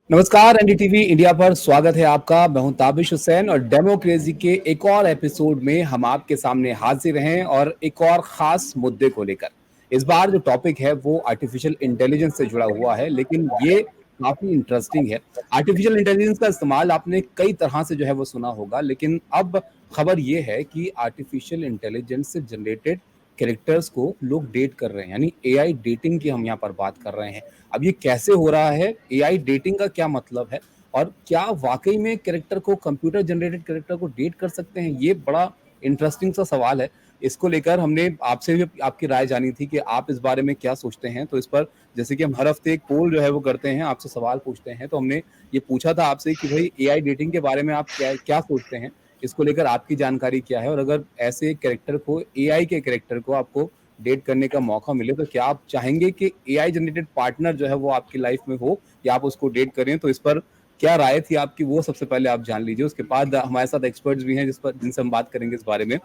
नमस्कार, NDTV India पर स्वागत है आपका। मैं हूं ताबिश हुसैन और डेमोक्रेसी के एक और एपिसोड में हम आपके सामने हाजिर हैं और एक और खास मुद्दे को लेकर। इस बार जो टॉपिक है वो आर्टिफिशियल इंटेलिजेंस से जुड़ा हुआ है, लेकिन ये काफी इंटरेस्टिंग है। आर्टिफिशियल इंटेलिजेंस का इस्तेमाल आपने कई तरह से जो है वो सुना होगा, लेकिन अब खबर ये है कि आर्टिफिशियल इंटेलिजेंस से जनरेटेड कैरेक्टर्स को लोग डेट कर रहे हैं, यानी एआई डेटिंग की हम यहाँ पर बात कर रहे हैं। अब ये कैसे हो रहा है, एआई डेटिंग का क्या मतलब है और क्या वाकई में कैरेक्टर को, कंप्यूटर जनरेटेड कैरेक्टर को डेट कर सकते हैं, ये बड़ा इंटरेस्टिंग सा सवाल है। इसको लेकर हमने आपसे भी आपकी राय जानी थी कि आप इस बारे में क्या सोचते हैं। तो इस पर, जैसे कि हम हर हफ्ते एक पोल जो है वो करते हैं, आपसे सवाल पूछते हैं, तो हमने ये पूछा था आपसे कि भाई एआई डेटिंग के बारे में आप क्या क्या सोचते हैं, इसको लेकर आपकी जानकारी क्या है, और अगर ऐसे कैरेक्टर को, एआई के कैरेक्टर को आपको डेट करने का मौका मिले तो क्या आप चाहेंगे कि एआई जनरेटेड पार्टनर जो है वो आपकी लाइफ में हो या आप उसको डेट करें। तो इस पर क्या राय थी आपकी, वो सबसे पहले आप जान लीजिए। उसके बाद हमारे साथ एक्सपर्ट्स भी हैं जिनसे हम बात करेंगे इस बारे में।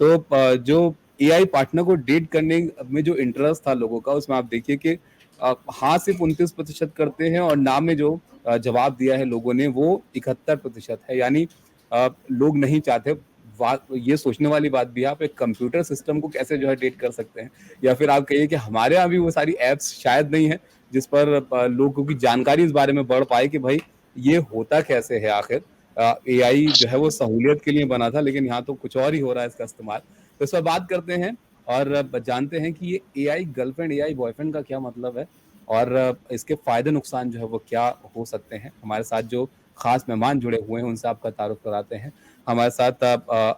तो जो एआई पार्टनर को डेट करने में जो इंटरेस्ट था लोगों का, उसमें आप देखिए कि हाँ सिर्फ 29% करते हैं और ना में जो जवाब दिया है लोगों ने वो 71% है। यानी लोग नहीं चाहते। ये सोचने वाली बात भी है, आप एक कंप्यूटर सिस्टम को कैसे जो है डेट कर सकते हैं, या फिर आप कहिए कि हमारे यहाँ भी वो सारी एप्स शायद नहीं है जिस पर लोगों की जानकारी इस बारे में बढ़ पाए कि भाई ये होता कैसे है आखिर। एआई जो है वो सहूलियत के लिए बना था, लेकिन यहाँ तो कुछ और ही हो रहा है इसका इस्तेमाल। तो इस पर बात करते हैं और जानते हैं कि ये एआई गर्लफ्रेंड, एआई बॉयफ्रेंड का क्या मतलब है और इसके फायदे नुकसान जो है वो क्या हो सकते हैं। हमारे साथ जो खास मेहमान जुड़े हुए हैं उनसे आपका तारुफ कराते हैं। हमारे साथ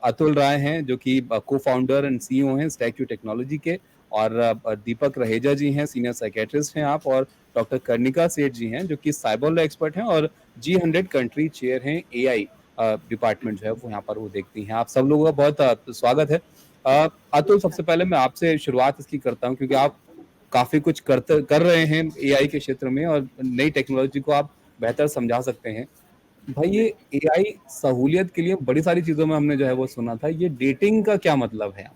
अतुल राय हैं जो कि को फाउंडर एंड सीईओ हैं स्टैच्यू टेक्नोलॉजी के, और दीपक रहेजा जी हैं, सीनियर साइकेट्रिस्ट हैं आप, और डॉक्टर कर्णिका सेठ जी हैं जो कि साइबर लॉ एक्सपर्ट हैं और G100 कंट्री चेयर हैं एआई डिपार्टमेंट जो है वो यहाँ पर वो देखती हैं। आप सब लोगों का बहुत स्वागत है। अतुल, सबसे पहले मैं आपसे शुरुआत इसकी करता हूँ क्योंकि आप काफी कुछ कर रहे हैं एआई के क्षेत्र में और नई टेक्नोलॉजी को आप बेहतर समझा सकते हैं। भाई ये एआई सहूलियत के लिए बड़ी सारी चीजों में हमने जो है वो सुना था, ये डेटिंग का क्या मतलब है?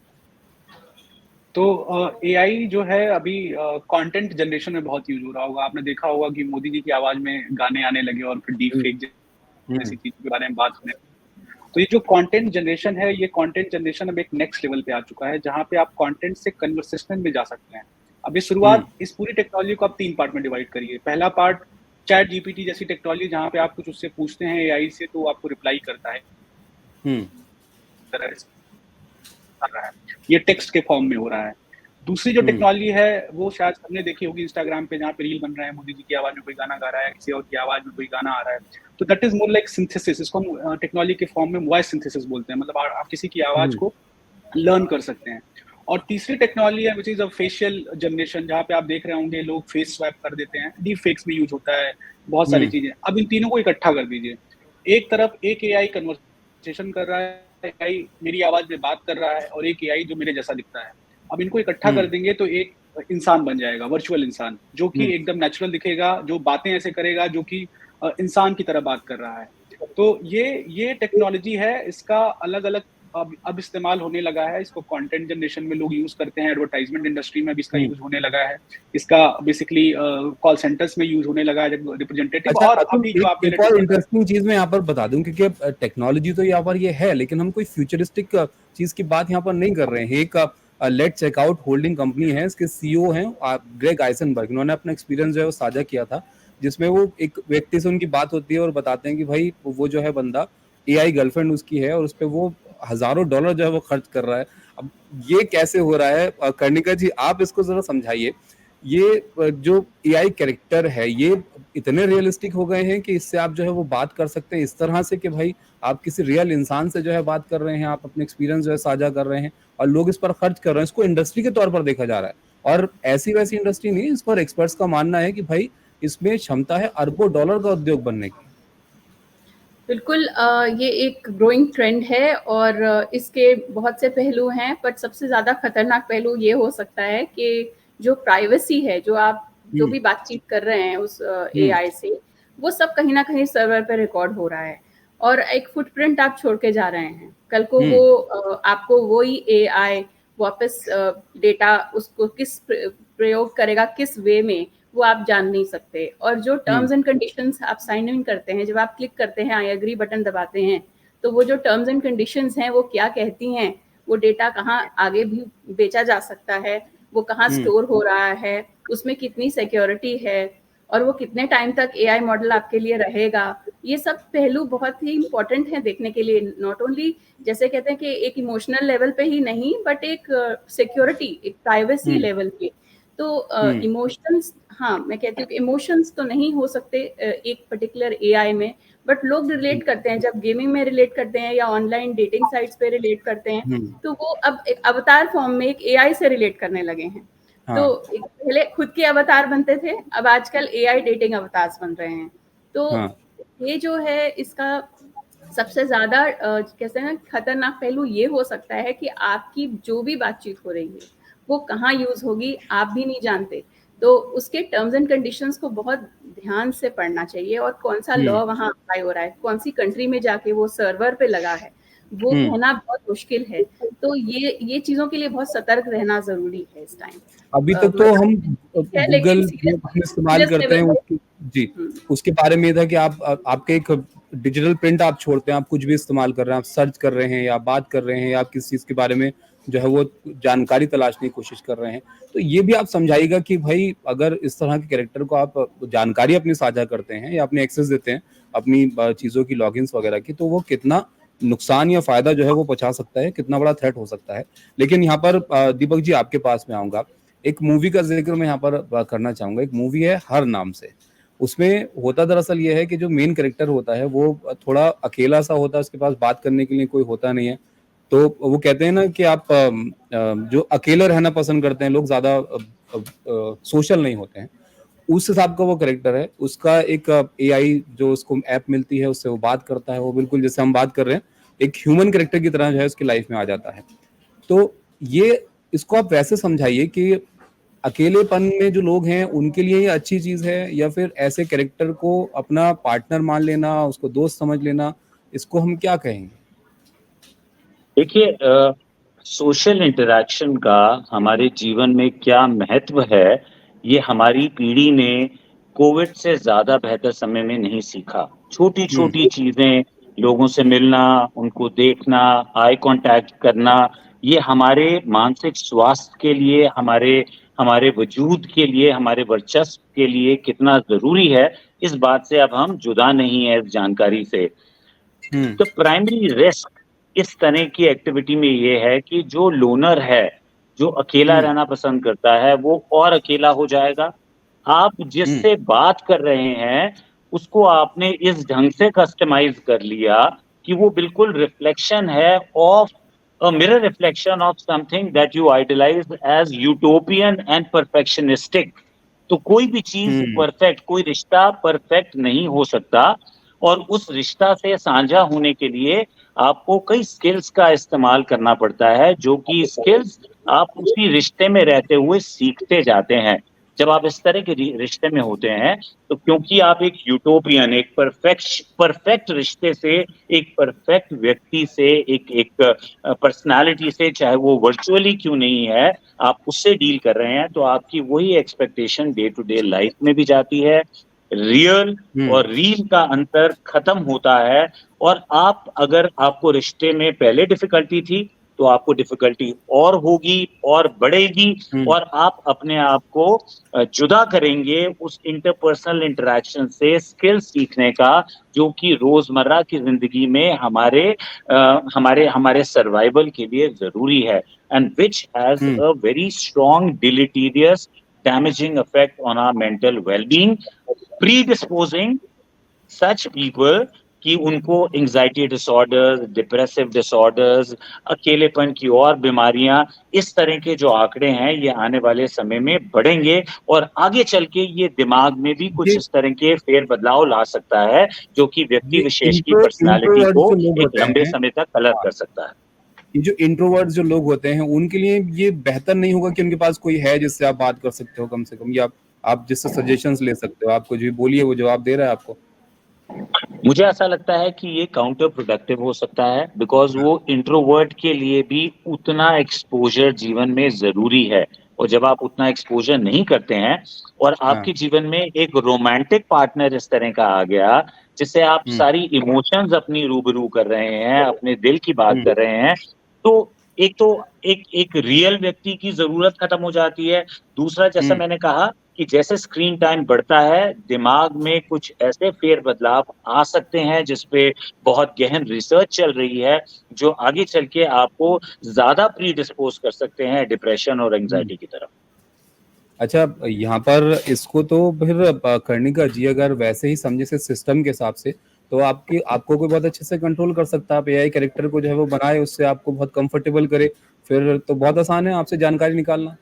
तो एआई जो है अभी कंटेंट जनरेशन में बहुत यूज हो रहा होगा। आपने देखा होगा कि मोदी जी की आवाज में गाने आने लगे और फिर डीप फेक जैसी चीजों के बारे में बात होने। तो ये जो कंटेंट जनरेशन है, ये कंटेंट जनरेशन अब एक नेक्स्ट लेवल पे आ चुका है जहां पे आप कंटेंट से कन्वर्सेशन में जा सकते हैं। अब ये शुरुआत, इस पूरी टेक्नोलॉजी को आप 3 पार्ट में डिवाइड करिए। पहला पार्ट चैट जीपीटी जैसी टेक्नोलॉजी, जहां पे आप कुछ उससे पूछते हैं एआई से तो आपको रिप्लाई करता है हम्म। तरह से कर रहा है। ये टेक्स्ट के फॉर्म में हो रहा है। दूसरी जो टेक्नोलॉजी है वो शायद हमने देखी होगी इंस्टाग्राम पे, जहाँ पे रील बन रहा है, मोदी जी की आवाज में कोई गाना गा रहा है, किसी और की आवाज में कोई गाना आ रहा है। तो that is more like synthesis. इसको हम टेक्नोलॉजी के फॉर्म में वॉइस सिंथेसिस बोलते हैं। मतलब आप किसी की आवाज को लर्न कर सकते हैं। और तीसरी टेक्नोलॉजी है which is a facial generation, जहाँ पे आप देख रहे होंगे लोग फेस स्वैप कर देते हैं, डीप फेक्स में यूज होता है, बहुत सारी चीजें। अब इन तीनों को इकट्ठा कर दीजिए। एक तरफ एक एआई कन्वर्सेशन कर रहा है, एआई मेरी आवाज में बात कर रहा है, और एक एआई जो मेरे जैसा दिखता है। अब इनको इकट्ठा कर देंगे तो एक इंसान बन जाएगा, वर्चुअल इंसान, जो कि एकदम नेचुरल दिखेगा, जो बातें ऐसे करेगा जो कि इंसान की तरह बात कर रहा है। तो ये टेक्नोलॉजी है, इसका अलग अलग अब इस्तेमाल होने लगा है। इसको कंटेंट जनरेशन में लोग यूज करते हैं, एडवर्टाइजमेंट इंडस्ट्री में भी इसका यूज होने लगा है। इसका बेसिकली कॉल सेंटर्स में यूज होने लगा है रिप्रेजेंटेटिव। अच्छा और अतुल, अभी जो आप एक और इंटरेस्टिंग चीज मैं यहाँ पर बता दूं, क्योंकि टेक्नोलॉजी तो यहाँ पर ये है, लेकिन हम कोई फ्यूचरिस्टिक चीज की बात यहाँ पर नहीं कर रहे हैं। एक लेट चेकआउट होल्डिंग कंपनी है, इसके सीईओ हैं ग्रेग आइजनबर्ग। इन्होंने अपना एक्सपीरियंस जो है वो साझा किया था, जिसमें वो एक व्यक्ति से उनकी बात होती है और बताते हैं कि भाई वो जो है बंदा, एआई गर्लफ्रेंड उसकी है और उस पर वो हजारों डॉलर जो है वो खर्च कर रहा है। अब ये कैसे हो रहा है? कर्णिका जी, आप इसको जरा समझाइए। ये जो एआई कैरेक्टर है, ये इतने रियलिस्टिक हो गए हैं कि इससे आप जो है वो बात कर सकते हैं इस तरह से कि भाई आप किसी रियल इंसान से जो है बात कर रहे हैं, आप अपने एक्सपीरियंस जो है साझा कर रहे हैं और लोग इस पर खर्च कर रहे हैं। इसको इंडस्ट्री के तौर पर देखा जा रहा है और ऐसी वैसी इंडस्ट्री नहीं, इस पर एक्सपर्ट्स का मानना है कि भाई इसमें क्षमता है अरबों डॉलर का उद्योग बनने की। बिल्कुल, ये एक ग्रोइंग ट्रेंड है और इसके बहुत से पहलू हैं, बट सबसे ज़्यादा खतरनाक पहलू ये हो सकता है कि जो प्राइवेसी है, जो आप जो भी बातचीत कर रहे हैं उस एआई से, वो सब कहीं ना कहीं सर्वर पे रिकॉर्ड हो रहा है और एक फुटप्रिंट आप छोड़ के जा रहे हैं। कल को वो आपको वही एआई वापस डेटा उसको किस प्रयोग करेगा, किस वे में वो आप जान नहीं सकते। और जो टर्म्स एंड कंडीशंस आप साइन इन करते हैं, जब आप क्लिक करते हैं, आई एग्री बटन दबाते हैं, तो वो जो टर्म्स एंड कंडीशंस हैं वो क्या कहती हैं, वो डेटा कहाँ आगे भी बेचा जा सकता है, वो कहाँ स्टोर हो रहा है, उसमें कितनी सिक्योरिटी है, और वो कितने टाइम तक एआई मॉडल आपके लिए रहेगा, ये सब पहलू बहुत ही इम्पोर्टेंट है देखने के लिए। नॉट ओनली जैसे कहते हैं कि एक इमोशनल लेवल पे ही नहीं, बट एक सिक्योरिटी, एक प्राइवेसी लेवल पे। तो इमोशंस, हाँ मैं कहती हूँ कि इमोशंस तो नहीं हो सकते एक पर्टिकुलर एआई में, बट लोग रिलेट करते हैं, जब गेमिंग में रिलेट करते हैं या ऑनलाइन डेटिंग साइट्स पे रिलेट करते हैं, तो वो अब एक अवतार फॉर्म में एक एआई से रिलेट करने लगे हैं। तो पहले खुद के अवतार बनते थे, अब आजकल एआई डेटिंग अवतार्स बन रहे हैं। तो ये जो है इसका सबसे ज्यादा कहते हैं ना खतरनाक पहलू ये हो सकता है कि आपकी जो भी बातचीत हो रही है वो कहाँ यूज होगी आप भी नहीं जानते। तो उसके टर्म्स एंड कंडीशंस को बहुत ध्यान से पढ़ना चाहिए, और कौन सा लॉ वहाँ अप्लाई हो रहा है, कौन सी कंट्री में जाके वो सर्वर पे लगा है, वो कहना बहुत मुश्किल है। तो ये चीजों के लिए बहुत सतर्क रहना जरूरी है इस टाइम। अभी तक तो हम गूगल इस्तेमाल करते हैं जी, उसके बारे में था कि आपके एक डिजिटल प्रिंट आप छोड़ते हैं, आप कुछ भी इस्तेमाल कर रहे हैं, आप सर्च कर रहे हैं या बात कर रहे हैं या आप किसी चीज के बारे में जो है वो जानकारी तलाशने की कोशिश कर रहे हैं, तो ये भी आप समझाइएगा कि भाई अगर इस तरह के कैरेक्टर को आप जानकारी अपनी साझा करते हैं या अपने एक्सेस देते हैं अपनी चीजों की लॉगिन्स वगैरह की, तो वो कितना नुकसान या फायदा जो है वो पहुंचा सकता है, कितना बड़ा थ्रेट हो सकता है। लेकिन यहाँ पर दीपक जी आपके पास में आऊंगा, एक मूवी का जिक्र मैं यहाँ पर करना चाहूंगा। एक मूवी है हर नाम से, उसमें होता दरअसल ये है कि जो मेन कैरेक्टर होता है वो थोड़ा अकेला सा होता है, उसके पास बात करने के लिए कोई होता नहीं है। तो वो कहते हैं ना कि आप जो अकेले रहना पसंद करते हैं लोग, ज्यादा सोशल नहीं होते हैं, उस हिसाब का वो कैरेक्टर है। उसका एक एआई जो उसको ऐप मिलती है उससे वो बात करता है, वो बिल्कुल जैसे हम बात कर रहे हैं एक ह्यूमन कैरेक्टर की तरह जो है उसकी लाइफ में आ जाता है। तो ये इसको आप वैसे समझाइए कि अकेलेपन में जो लोग हैं उनके लिए ये अच्छी चीज है, या फिर ऐसे कैरेक्टर को अपना पार्टनर मान लेना, उसको दोस्त समझ लेना, इसको हम क्या कहेंगे? देखिए, सोशल इंटरैक्शन का हमारे जीवन में क्या महत्व है, ये हमारी पीढ़ी ने कोविड से ज्यादा बेहतर समय में नहीं सीखा। छोटी छोटी चीजें, लोगों से मिलना, उनको देखना, आई कांटेक्ट करना, ये हमारे मानसिक स्वास्थ्य के लिए, हमारे वजूद के लिए, हमारे वर्चस्व के लिए कितना जरूरी है, इस बात से अब हम जुदा नहीं है इस जानकारी से। तो प्राइमरी रिस्क इस तरह की एक्टिविटी में ये है कि जो लोनर है, जो अकेला रहना पसंद करता है, वो और अकेला हो जाएगा। आप जिससे बात कर रहे हैं उसको आपने इस ढंग से कस्टमाइज कर लिया कि वो बिल्कुल रिफ्लेक्शन है of a mirror reflection of something that you idolize as utopian and perfectionistic। तो कोई भी चीज परफेक्ट, कोई रिश्ता परफेक्ट नहीं हो सकता, और उस रिश्ता से साझा होने के लिए आपको कई स्किल्स का इस्तेमाल करना पड़ता है, जो कि स्किल्स आप उसी रिश्ते में रहते हुए सीखते जाते हैं। जब आप इस तरह के रिश्ते में होते हैं तो क्योंकि आप एक यूटोपियन, एक परफेक्ट रिश्ते से, एक परफेक्ट व्यक्ति से, एक पर्सनालिटी से, चाहे वो वर्चुअली क्यों नहीं है, आप उससे डील कर रहे हैं, तो आपकी वही expectation day to day life में भी जाती है। रियल और रील का अंतर खत्म होता है, और अगर आपको रिश्ते में पहले डिफिकल्टी थी तो आपको डिफिकल्टी और होगी और बढ़ेगी, और आप अपने आप को जुदा करेंगे उस इंटरपर्सनल इंटरेक्शन से, स्किल सीखने का, जो कि रोजमर्रा की जिंदगी में हमारे सर्वाइवल के लिए जरूरी है, and which has a very strong deleterious damaging effect on our mental well-being, predisposing such people कि उनको एंजाइटी डिसऑर्डर्स, डिप्रेसिव डिसऑर्डर्स, अकेलेपन की और बीमारियां, इस तरह के जो आंकड़े हैं ये आने वाले समय में बढ़ेंगे, और आगे चल के ये दिमाग में भी कुछ इस तरह के फेर बदलाव ला सकता है, जो कि व्यक्ति विशेष की पर्सनालिटी को एक लंबे समय तक कलर कर सकता है। ये जो इंट्रोवर्ट जो लोग होते हैं उनके लिए ये बेहतर नहीं होगा कि उनके पास कोई है जिससे आप बात कर सकते हो कम से कम, या आप जिससे सजेशंस ले सकते हो, आप कुछ भी बोलिए वो जवाब दे रहा है आपको? मुझे ऐसा लगता है कि ये काउंटर प्रोडक्टिव हो सकता है, बिकॉज वो इंट्रोवर्ट के लिए भी उतना एक्सपोजर जीवन में जरूरी है, और जब आप उतना एक्सपोजर नहीं करते हैं और आपके जीवन में एक रोमांटिक पार्टनर इस तरह का आ गया जिससे आप सारी इमोशंस अपनी रूबरू कर रहे हैं, अपने दिल की बात कर रहे हैं, तो एक रियल व्यक्ति की जरूरत खत्म हो जाती है। दूसरा, जैसा मैंने कहा कि जैसे स्क्रीन टाइम बढ़ता है, दिमाग में कुछ ऐसे फेर बदलाव आ सकते हैं जिसपे बहुत गहन रिसर्च चल रही है, जो आगे चल के आपको ज्यादा प्रीडिस्पोज कर सकते हैं डिप्रेशन और एंजाइटी की तरफ। अच्छा, यहाँ पर इसको तो फिर कर्णिका जी अगर वैसे ही समझे से सिस्टम के हिसाब से, तो आपको कोई बहुत अच्छे से कंट्रोल कर सकता है। आप एआई कैरेक्टर को जो है वो बनाए, उससे आपको बहुत कंफर्टेबल करे, फिर तो बहुत आसान है आपसे जानकारी निकालना।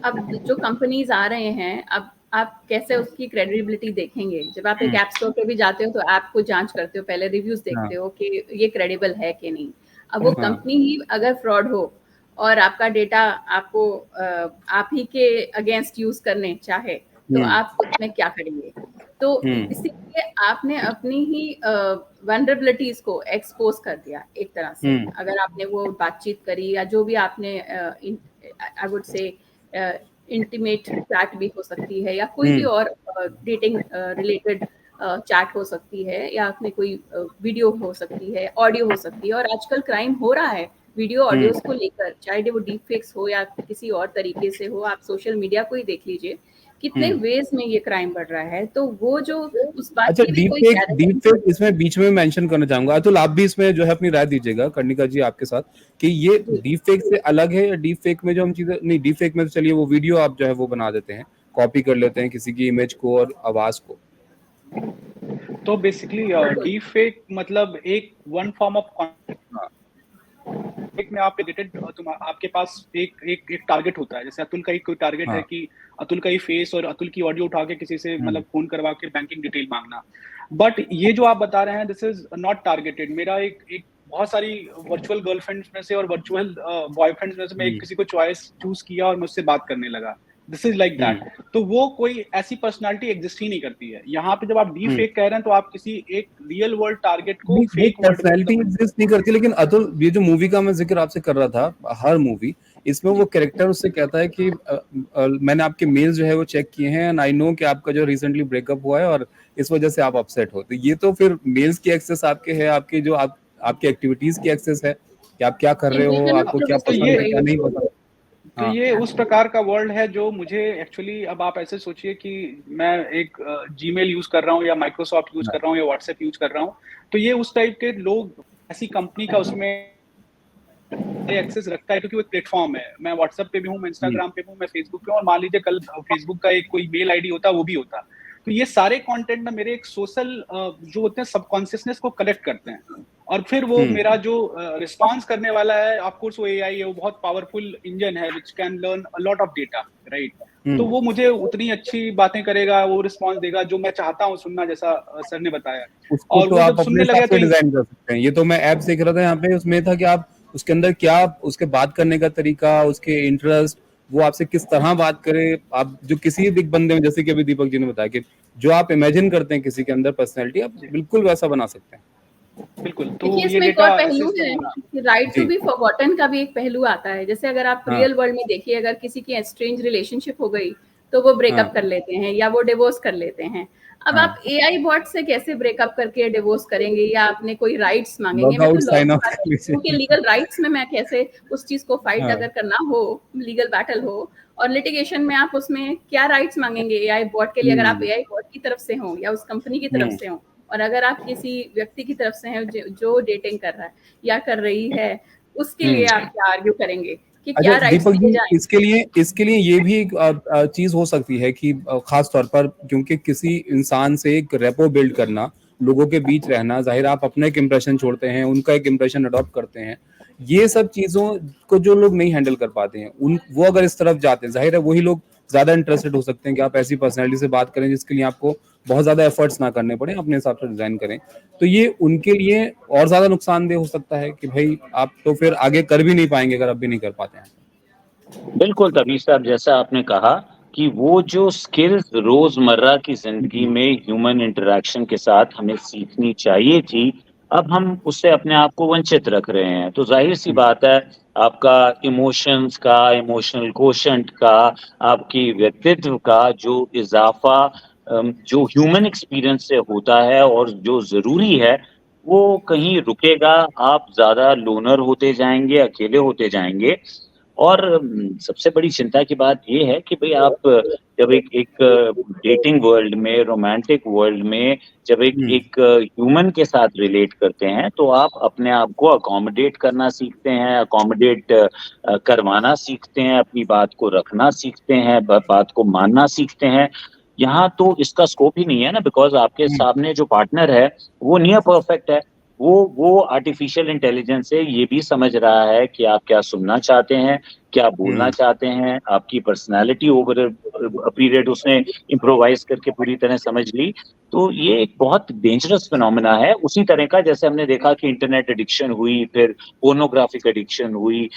अब जो कंपनीज आ रहे हैं, अब आप कैसे उसकी क्रेडिबिलिटी देखेंगे? जब आप एक ऐप स्टोर पे भी जाते हो तो ऐप को जांच करते हो, पहले रिव्यूज देखते हो कि ये क्रेडिबल है कि नहीं। अब वो कंपनी ही अगर फ्रॉड हो और आपका डेटा आपको आप ही के अगेंस्ट यूज करने चाहे, तो आप उसमें क्या करेंगे? तो इसीलिए आपने अपनी ही वनरेबिलिटीज को एक्सपोज कर दिया एक तरह से। अगर आपने वो बातचीत करी या जो भी आपने I would say intimate chat भी हो सकती है, या कोई भी और डेटिंग रिलेटेड चैट हो सकती है, या आपने कोई वीडियो हो सकती है, ऑडियो हो सकती है। और आजकल क्राइम हो रहा है वीडियो ऑडियोज को लेकर, चाहे वो डीप फेक्स हो या किसी और तरीके से हो। आप सोशल मीडिया को ही देख लीजिए, कितने वेज में ये क्राइम बढ़ रहा है। तो वो जो उस बात अच्छा, की भी कोई डीप फेक इसमें बीच में मेंशन करना चाहूंगा। अतुल, आप भी इसमें जो है अपनी राय दीजिएगा, कर्णिका जी आपके साथ, कि ये डीप फेक से अलग है या डीप फेक में जो हम चीजें, नहीं डीप फेक में तो चलिए वो वीडियो आप जो है वो बना देते हैं, कॉपी कर लेते हैं किसी की इमेज को और आवाज को। तो बेसिकली डीप फेक मतलब एक वन फॉर्म ऑफ एक में आप एडिटेड, आपके पास एक टारगेट होता है। जैसे अतुल का एक कोई टारगेट है कि अतुल का ही फेस और अतुल की ऑडियो उठा के किसी से मतलब फोन करवा के बैंकिंग डिटेल मांगना। बट ये जो आप बता रहे हैं, दिस इज नॉट टारगेटेड। मेरा एक बहुत सारी वर्चुअल गर्लफ्रेंड्स में से और वर्चुअल बॉयफ्रेंड्स में से मैं किसी को चूज किया और मैं उससे बात करने लगा। This is like that. तो वो कोई ऐसी पर्सनालिटी एग्जिस्ट ही नहीं करती है। यहाँ पे जब आप डीप फेक कह रहे हैं तो आप किसी एक रियल वर्ल्ड टारगेट को फेक पर्सनालिटी एग्जिस्ट नहीं करती। लेकिन अतुल, ये जो मूवी का मैं जिक्र आपसे कर रहा था, हर मूवी, इसमें वो कैरेक्टर उससे कहता है कि मैंने आपके मेल्स जो है वो चेक किए हैं एंड आई नो कि आपका जो रिसेंटली ब्रेकअप हुआ है और इस वजह से आप अपसेट हो। तो ये तो फिर मेल्स की एक्सेस आपके है, आपके जो आपकी एक्टिविटीज की एक्सेस है कि आप क्या कर रहे हो, आपको क्या पसंद है, क्या नहीं पसंद। तो ये उस प्रकार का वर्ल्ड है जो मुझे एक्चुअली, अब आप ऐसे सोचिए कि मैं एक जीमेल यूज कर रहा हूँ या माइक्रोसॉफ्ट यूज कर रहा हूँ या व्हाट्सएप यूज कर रहा हूँ, तो ये उस टाइप के लोग ऐसी कंपनी का उसमें एक्सेस रखता है क्योंकि वो प्लेटफॉर्म है। मैं व्हाट्सएप पे भी हूँ, मैं इंस्टाग्राम पे हूँ, मैं फेसबुक पे हूँ, और मान लीजिए कल फेसबुक का एक कोई मेल आईडी होता, वो भी होता। तो ये सारे कंटेंट ना मेरे एक सोशल जो होते हैं सबकॉन्शियसनेस को कलेक्ट करते हैं, और फिर वो मेरा जो रिस्पांस करने वाला है, ऑफ कोर्स वो एआई है, वो बहुत पावरफुल इंजन है which can learn a lot of data, right. तो वो मुझे उतनी अच्छी बातें करेगा, वो रिस्पांस देगा जो मैं चाहता हूँ सुनना, जैसा सर ने बताया। और तो वो जब सुनने लगे तो डिजाइन कर सकते हैं। ये तो मैं ऐप देख रहा था यहाँ पे, उसमें था कि आप उसके अंदर क्या उसके बात करने का तरीका, उसके इंटरेस्ट, वो आपसे किस तरह बात करे, आप जो किसी भी बंदे में, जैसे कि अभी दीपक जी ने बताया कि जो आप इमेजिन करते हैं किसी के अंदर पर्सनैलिटी, आप बिल्कुल वैसा बना सकते हैं। बिल्कुल। तो ये एक और पहलू है कि राइट टू बी फॉरगॉटन का भी एक पहलू आता है। जैसे अगर आप रियल वर्ल्ड में देखिए, अगर किसी की स्ट्रेंज रिलेशनशिप हो गई तो वो ब्रेकअप कर लेते हैं या वो डिवोर्स कर लेते हैं। अब आप एआई बॉट से कैसे ब्रेकअप करके डिवोर्स करेंगे, या आपने कोई राइट्स मांगेंगे? मैं तो उनके लीगल राइट्स में मैं कैसे उस चीज को फाइट अगर करना हो, लीगल बैटल हो और लिटिगेशन में, आप उसमें क्या राइट्स मांगेंगे एआई बॉट के लिए? अगर आप एआई बॉट की तरफ से हो या उस कंपनी की तरफ से हो, और अगर आप किसी व्यक्ति की तरफ से हैं जो डेटिंग कर रहा है या कर रही है, उसके लिए आप क्या आर्ग्यू करेंगे कि क्या राइट्स दिए जाएं? इसके लिए ये भी एक चीज हो सकती है कि खास तौर पर, क्योंकि किसी इंसान से एक रेपो बिल्ड करना, लोगों के बीच रहना, जाहिर आप अपना एक इंप्रेशन छोड़ते हैं, उनका एक इंप्रेशन अडॉप्ट करते हैं, ये सब चीजों को जो लोग नहीं हैंडल कर पाते हैं, वो अगर इस तरफ जाते हैं, जाहिर है वही लोग ज्यादा इंटरेस्टेड हो सकते हैं कि आप ऐसी पर्सनैलिटी से बात करें जिसके लिए आपको बहुत ज्यादा एफर्ट्स ना करने पड़े, अपने हिसाब से डिजाइन करें। तो ये उनके लिए और ज्यादा नुकसानदेह हो सकता है कि भाई आप तो फिर आगे कर भी नहीं पाएंगे अगर आप भी नहीं कर पाते हैं। बिल्कुल तभी साहब, जैसा आपने कहा कि वो जो स्किल्स रोजमर्रा की जिंदगी में ह्यूमन इंटरेक्शन के साथ हमें सीखनी चाहिए थी, अब हम उससे अपने आप को वंचित रख रहे हैं। तो जाहिर सी बात है, आपका इमोशंस का, इमोशनल कोशेंट का, आपकी व्यक्तित्व का जो इजाफा जो ह्यूमन एक्सपीरियंस से होता है और जो जरूरी है, वो कहीं रुकेगा। आप ज्यादा लोनर होते जाएंगे, अकेले होते जाएंगे। और सबसे बड़ी चिंता की बात ये है कि भाई आप जब एक एक डेटिंग वर्ल्ड में, रोमांटिक वर्ल्ड में, जब एक एक ह्यूमन के साथ रिलेट करते हैं, तो आप अपने आप को अकोमोडेट करना सीखते हैं, अकोमोडेट करवाना सीखते हैं, अपनी बात को रखना सीखते हैं, बात को मानना सीखते हैं। यहाँ तो इसका स्कोप ही नहीं है ना, बिकॉज आपके सामने जो पार्टनर है वो नियर परफेक्ट है। वो आर्टिफिशियल इंटेलिजेंस से ये भी समझ रहा है कि आप क्या सुनना चाहते हैं, क्या बोलना चाहते हैं, आपकी पर्सनालिटी ओवर पीरियड उसने इम्प्रोवाइज करके पूरी तरह समझ ली। तो ये एक बहुत डेंजरस फिनोमेना है, उसी तरह का जैसे हमने देखा कि इंटरनेट एडिक्शन हुई, फिर पोर्नोग्राफिक एडिक्शन हुई,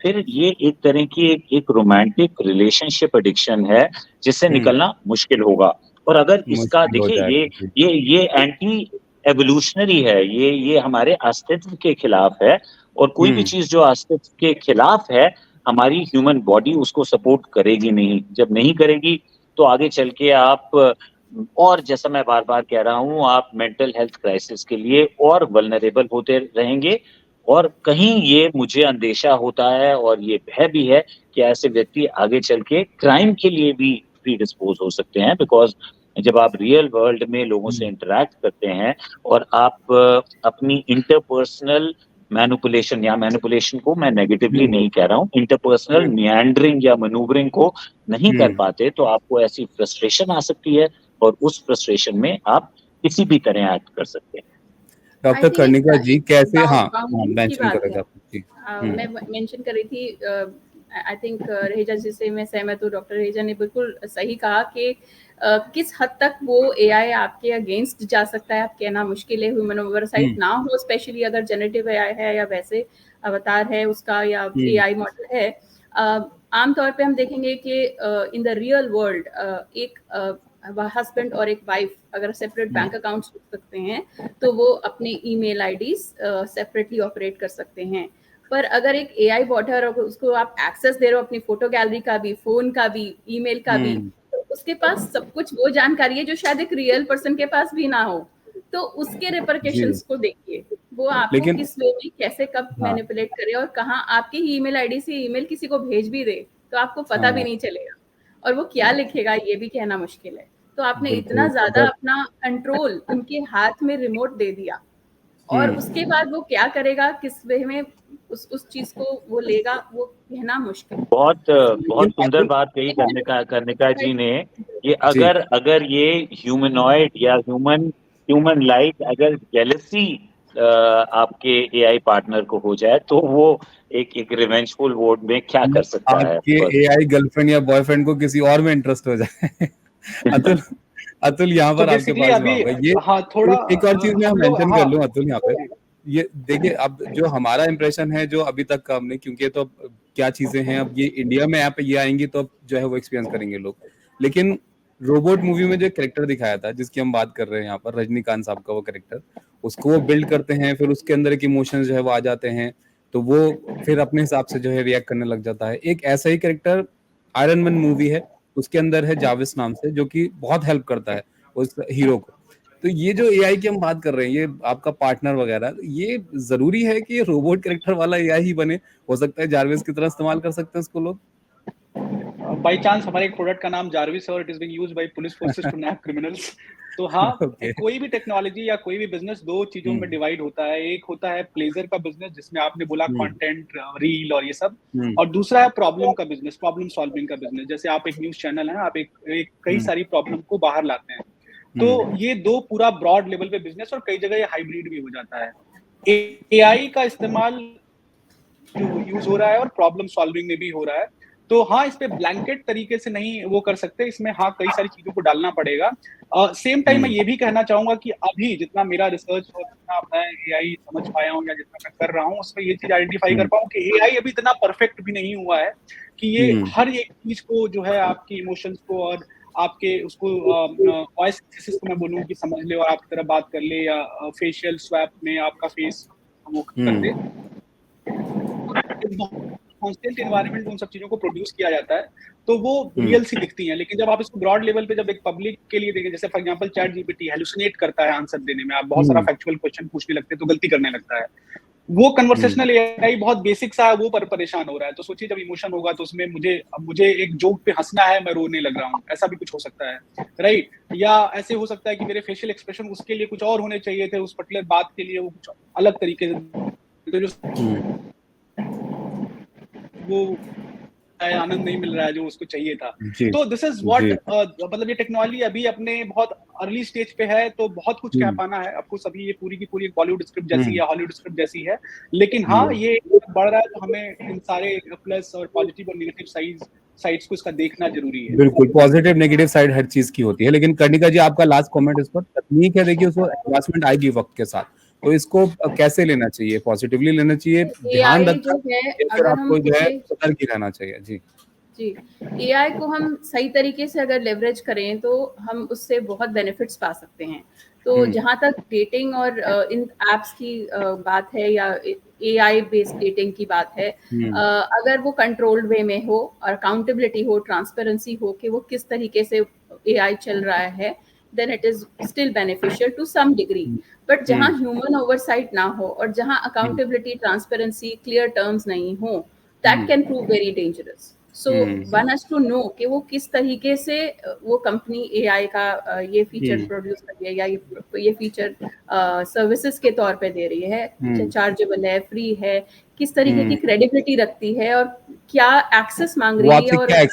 फिर ये एक तरह की एक रोमांटिक रिलेशनशिप एडिक्शन है जिससे निकलना मुश्किल होगा। और अगर इसका देखिए, ये एंटी एवोल्यूशनरी है, ये हमारे अस्तित्व के खिलाफ है। और कोई भी चीज जो अस्तित्व के खिलाफ है, हमारी ह्यूमन बॉडी उसको सपोर्ट करेगी नहीं। जब नहीं करेगी तो आगे चल के आप, और जैसा मैं बार बार कह रहा हूं, आप मेंटल हेल्थ क्राइसिस के लिए और वल्नरेबल होते रहेंगे। और कहीं ये मुझे अंदेशा होता है और ये भय भी है कि ऐसे व्यक्ति आगे चल के क्राइम के लिए भी प्रीडिस्पोज हो सकते हैं। बिकॉज जब आप रियल वर्ल्ड में लोगों से इंटरेक्ट करते हैं और आप अपनी इंटरपर्सनल मैनिपुलेशन, या मैनिपुलेशन को मैं नेगेटिवली नहीं कह रहा हूँ, इंटरपर्सनल मियांडरिंग या मैनूवरिंग को नहीं कर पाते, तो आपको ऐसी फ्रस्ट्रेशन आ सकती है और उस फ्रस्ट्रेशन में आप किसी भी तरह एक्ट कर सकते हैं। डॉक्टर कर्णिका जी कैसे, मेंशन करेगा मैं मेंशन कर रही थी, आई थिंक रहेजा जी से मैं सहमत हूँ। डॉक्टर रहेजा ने बिल्कुल सही कहा कि किस हद तक वो एआई आपके अगेंस्ट जा सकता है, आप कहना मुश्किल है। ह्यूमन ओवरसाइट ना हो, स्पेशली अगर जनरेटिव एआई है या वैसे अवतार है उसका या एआई मॉडल है। आमतौर पे हम देखेंगे कि इन द रियल वर्ल्ड एक हस्बैंड और एक वाइफ अगर सेपरेट बैंक अकाउंट्स रख सकते हैं तो वो अपने ईमेल आईडीज सेपरेटली ऑपरेट कर सकते हैं। पर अगर एक एआई बॉट है और उसको आप एक्सेस दे रहे हो अपनी फोटो गैलरी का भी, फोन का भी, ईमेल का भी, तो उसके पास सब कुछ वो जानकारी है जो शायद एक रियल पर्सन के पास भी ना हो। तो उसके रिपरकशंस को देखिए, वो आपको किस वे में कैसे कब मैनिपुलेट करे और कहाँ आपकी ही ईमेल आईडी से ईमेल किसी को भेज भी दे तो आपको पता भी नहीं चलेगा। और वो क्या लिखेगा ये भी कहना मुश्किल है। तो आपने इतना ज्यादा अपना कंट्रोल उनके हाथ में रिमोट दे दिया, और उसके बाद वो क्या करेगा, किस वे में उस चीज को वो लेगा, वो कहना मुश्किल। बहुत सुंदर बात कही कर्णिका जी ने। ये अगर ये ह्यूमनॉइड या ह्यूमन लाइक अगर जेलसी आपके एआई पार्टनर को हो जाए तो वो एक रिवेंजफुल मोड में क्या कर सकता है। आपके एआई गर्लफ्रेंड या बॉयफ्रेंड को किसी और में इंटरेस्ट हो जाए। अतुल यहाँ पर आपके पास ये थोड़ा एक और चीज मैं मेंशन कर लूं अतुल यहाँ पे। ये देखिए, अब जो हमारा इंप्रेशन है जो अभी तक का हमने, क्योंकि तो क्या चीजें हैं, अब ये इंडिया में आप ये आएंगी तो अब जो है वो एक्सपीरियंस करेंगे लोग। लेकिन रोबोट मूवी में जो कैरेक्टर दिखाया था जिसकी हम बात कर रहे हैं यहाँ पर, रजनीकांत साहब का वो कैरेक्टर, उसको वो बिल्ड करते हैं, फिर उसके अंदर एक इमोशंस जो है वो आ जाते हैं, तो वो फिर अपने हिसाब से जो है रिएक्ट करने लग जाता है। एक ऐसा ही कैरेक्टर आयरन मैन मूवी है, उसके अंदर है जाविस नाम से, जो कि बहुत हेल्प करता है उस हीरो को। तो ये जो एआई की हम बात कर रहे हैं, ये आपका पार्टनर वगैरह, ये जरूरी है कि रोबोट कैरेक्टर वाला एआई ही बने? हो सकता है जारविस की तरह इस्तेमाल कर सकते हैं इसको लोग। बाय चांस हमारे एक प्रोडक्ट का नाम जारविस है और it is being used by police forces to nab criminals. तो हाँ, कोई भी टेक्नोलॉजी या कोई भी बिजनेस दो चीजों में डिवाइड होता है। एक होता है प्लेजर का बिजनेस जिसमें आपने बोला कंटेंट, रील और ये सब, और दूसरा है प्रॉब्लम का बिजनेस, प्रॉब्लम सॉल्विंग का बिजनेस। जैसे आप एक न्यूज चैनल है, आप एक कई सारी प्रॉब्लम को बाहर लाते हैं। तो ये दो पूरा ब्रॉड लेवल पे बिजनेस, और कई जगह ये हाइब्रिड भी हो जाता है। एआई का इस्तेमाल जो यूज हो रहा है और प्रॉब्लम सॉल्विंग में भी हो रहा है। तो हाँ, इस पे ब्लैंकेट तरीके से नहीं वो कर सकते, इसमें हाँ कई सारी चीजों को डालना पड़ेगा। सेम टाइम मैं ये भी कहना चाहूंगा कि अभी जितना मेरा रिसर्च और जितना मैं एआई समझ पाया हूँ या जितना मैं कर रहा हूँ, उसमें ये चीज आइडेंटिफाई कर पाऊँ कि एआई अभी इतना परफेक्ट भी नहीं हुआ है कि ये हर एक चीज को जो है आपकी इमोशंस को और आपके उसको वॉइस सिंथेसिस को मैं बोलूँ कि समझ ले और आपकी तरह बात कर ले, या फेशियल स्वैप में आपका फेस वो कर दे। कांस्टेंट एनवायरनमेंट में उन सब चीजों को प्रोड्यूस किया जाता है, तो वो रियल सी दिखती हैं। लेकिन जब आप इसको ब्रॉड लेवल पे जब एक पब्लिक के लिए देखें, जैसे for example chat GPT hallucinate करता है आंसर देने में, आप बहुत सारा फैक्चुअल क्वेश्चन पूछने लगते हैं तो गलती करने लगता है। वो कन्वर्सेशनल एआई बहुत बेसिक सा है, वो पर परेशान हो रहा है। तो सोचिए जब इमोशन होगा तो उसमें मुझे एक जोक पे हंसना है, मैं रोने लग रहा हूँ, ऐसा भी कुछ हो सकता है, राइट? या ऐसे हो सकता है कि मेरे फेशियल एक्सप्रेशन उसके लिए कुछ और होने चाहिए थे, उस पर्टिकुलर बात के लिए वो कुछ अलग तरीके से, तो जो वो आनंद नहीं मिल रहा है जो उसको चाहिए था। तो दिस इज व्हाट मतलब ये टेक्नोलॉजी अभी अपने बहुत अर्ली स्टेज पे है, तो बहुत कुछ कह पाना है आपको। सभी ये पूरी की पूरी बॉलीवुड स्क्रिप्ट जैसी है, हॉलीवुड स्क्रिप्ट जैसी है, लेकिन हाँ ये बढ़ रहा है, तो हमें इन सारे प्लस और पॉजिटिव और नेगेटिव साइड्स को इसका देखना जरूरी है। बिल्कुल, पॉजिटिव नेगेटिव साइड हर चीज की होती है। लेकिन कर्णिका जी, आपका लास्ट कमेंट इस पर। तकनीक है, देखिए उसको एडवांसमेंट आएगी वक्त के साथ, तो इसको कैसे लेना चाहिए? पॉजिटिवली लेना चाहिए, ध्यान रखकर, या फिर आपको जो है सतर्क ही रहना चाहिए? जी, एआई को हम सही तरीके से अगर लेवरेज करें तो हम उससे बहुत बेनिफिट्स पा सकते हैं। तो जहाँ तक डेटिंग और इन एप्स की बात है, या एआई बेस्ड डेटिंग की बात है, अगर वो कंट्रोल्ड वे में हो और अकाउंटेबिलिटी हो, ट्रांसपेरेंसी हो कि वो किस तरीके से एआई चल रहा है, then it is still beneficial to some degree. But जहाँ human oversight ना हो और जहाँ accountability, transparency, clear terms नहीं हो, that can prove very dangerous. So one has to know कि वो किस तरीके से वो कंपनी AI का ये फीचर प्रोड्यूस कर रही है, या ये फीचर सर्विसेज के तौर पे दे रही है, चार्जेबल है, फ्री है, किस तरीके की क्रेडिबिलिटी रखती है, और क्या एक्सेस मांग रही है, और क्या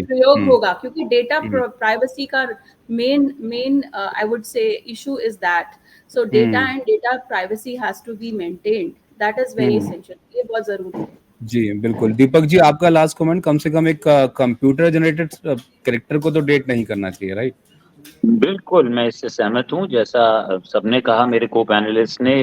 प्रयोग होगा, क्योंकि डेटा प्राइवेसी का main I would say issue is that. So data and data privacy has to be maintained. That is very essential. ये बहुत जरूरी है। जी बिल्कुल। दीपक जी, आपका लास्ट कमेंट। कम से कम एक कंप्यूटर जनरेटेड कैरेक्टर को तो डेट नहीं करना चाहिए, राइट? बिल्कुल, मैं इससे सहमत हूँ। जैसा सबने कहा, मेरे को पैनलिस्ट ने,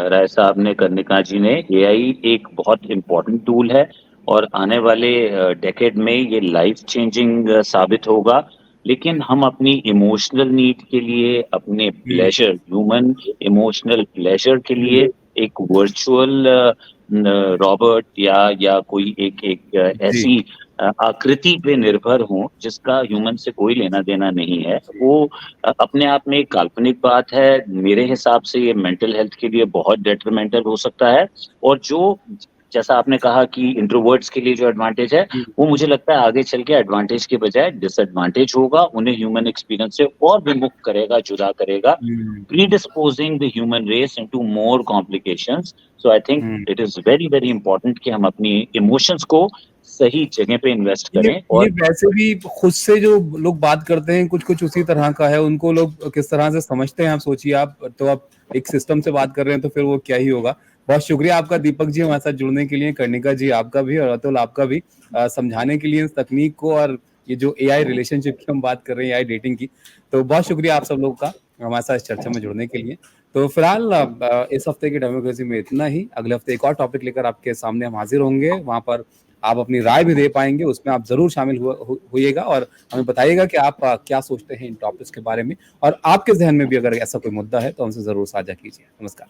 राय साहब ने, कर्णिका जी ने, एआई एक बहुत इम्पोर्टेंट टूल है और आने वाले डेकेड में ये लाइफ चेंजिंग साबित होगा। लेकिन हम अपनी इमोशनल नीड के लिए, अपने प्लेजर, ह्यूमन इमोशनल प्लेजर के लिए एक वर्चुअल रॉबर्ट या कोई एक ऐसी आकृति पे निर्भर हों जिसका ह्यूमन से कोई लेना देना नहीं है, वो अपने आप में एक काल्पनिक बात है। मेरे हिसाब से ये मेंटल हेल्थ के लिए बहुत डेट्रीमेंटल हो सकता है। और जो, जैसा आपने कहा कि इंट्रोवर्ट्स के लिए जो एडवांटेज है, वो मुझे लगता है आगे चल के एडवांटेज के बजाय डिसएडवांटेज होगा। उन्हें ह्यूमन एक्सपीरियंस से और विमुख करेगा, जुदा करेगा, predisposing the human race into more complications. So I think it is very very important कि हम अपनी इमोशंस को सही जगह पे इन्वेस्ट करें। और वैसे भी खुद से जो लोग बात करते हैं, कुछ उसी तरह का है। उनको लोग किस तरह से समझते हैं, आप सोचिए। आप एक सिस्टम से बात कर रहे हैं, तो फिर वो क्या ही होगा। बहुत शुक्रिया आपका दीपक जी हमारे साथ जुड़ने के लिए, कर्णिका जी आपका भी, और अतुल आपका भी, समझाने के लिए इस तकनीक को, और ये जो एआई रिलेशनशिप की हम बात कर रहे हैं, एआई डेटिंग की। तो बहुत शुक्रिया आप सब लोग का हमारे साथ इस चर्चा में जुड़ने के लिए। तो फिलहाल इस हफ्ते की डेमोक्रेसी में इतना ही। अगले हफ्ते एक और टॉपिक लेकर आपके सामने हम हाजिर होंगे। वहां पर आप अपनी राय भी दे पाएंगे, उसमें आप जरूर शामिल होइएगा और हमें बताइएगा कि आप क्या सोचते हैं इन टॉपिक्स के बारे में, और आपके जहन में भी अगर ऐसा कोई मुद्दा है तो हमसे जरूर साझा कीजिए। नमस्कार।